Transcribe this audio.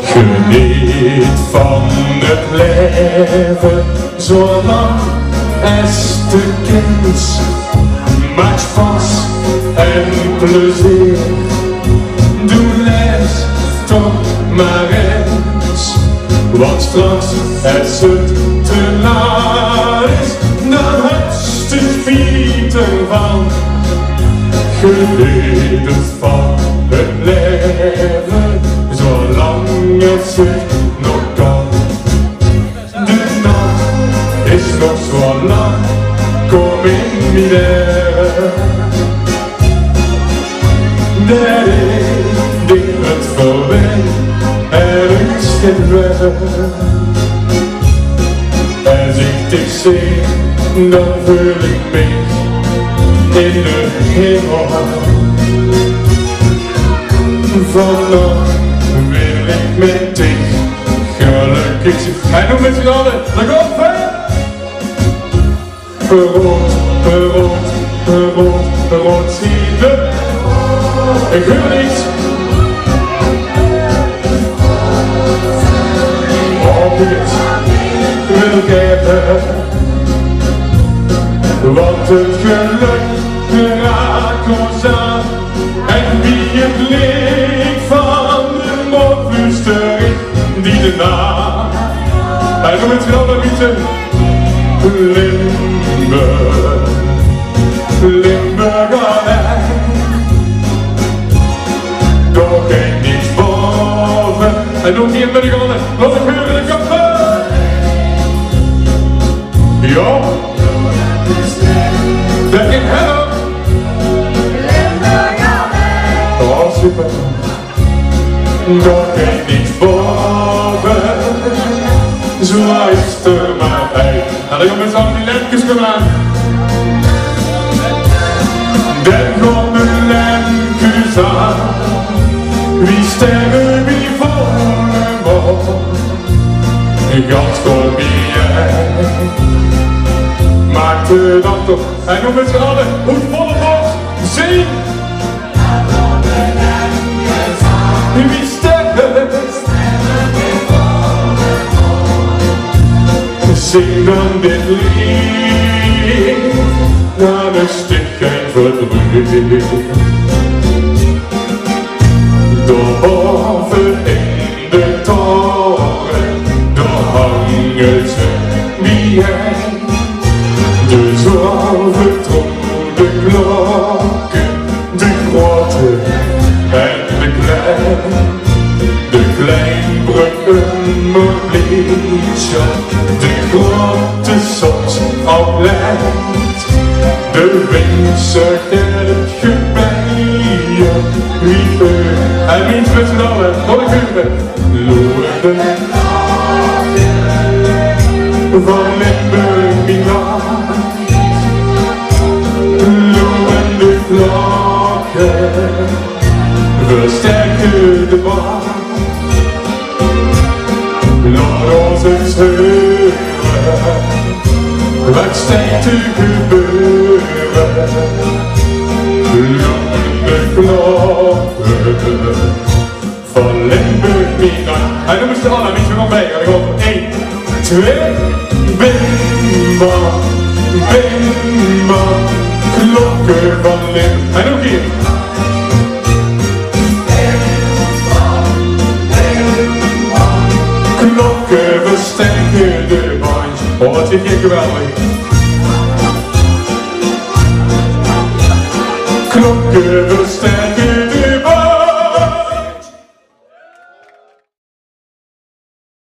Geniet van het leven, zolang als de kind. Maak pas en plezier, doe les toch maar eens. Want straks als het te laat is, dan het te vieten van. Geniet van het leven, zolang het zich nog kan. De nacht is nog zo lang, kom in midden. Dat is dit het voorbij, er is geen weg. Als ik dit zie, dan voel ik me in de hemel. Vannacht wil ik met dich gelukkig zijn. Hij doet met z'n allen, dan komt hij! Rood, rood, rood, rood, zie je. Ik wil niet. Oh, dit wil ik hebben. Want het geluk raakt ons aan. En wie het licht van de mondfluistering die de naam. Hij doet het wel een beetje. Limburg, Limburg alleen. Doch geen niets boven. En nog niet met de gannen, wat ik huur in de café. Ja. Back in heaven. Oh super. Doch geen niets boven. Zo luister maar bij. Nou, dan met z'n allen die lempjes komen aan. Dan komt de lempjes aan. Wie sterren, wie voelen mogen. Gans kom jij. Maak de dag toch. En nog met z'n allen, hoe volle bocht. Zing. Wie sterren. Zing dan dit lied, dan is dit geen verdriet. Doorboven in de toren, door hangen ze wie hij. De zwaveltroede klokken, de grote en de klein. De kleinbruggen mobilietje, de grote soms al leidt. De windsig en het gebijen, lieve. Hij meent met z'n allen, wat ik huur Loerden van Limburg, Milaan. Loeren de klokken, versterken de baan. Laat ons eens hören, wat staat te gebeuren. Loerende klokken van Limburg, Milaan. Hij noemt ze allen, niet zo nog mee. Ik hoop 1, 2, bimba, bimba, klokken van Limburg. En ook hier. Klokken versterken de band. Oh, wat zit hier geweldig. Klokken versterken.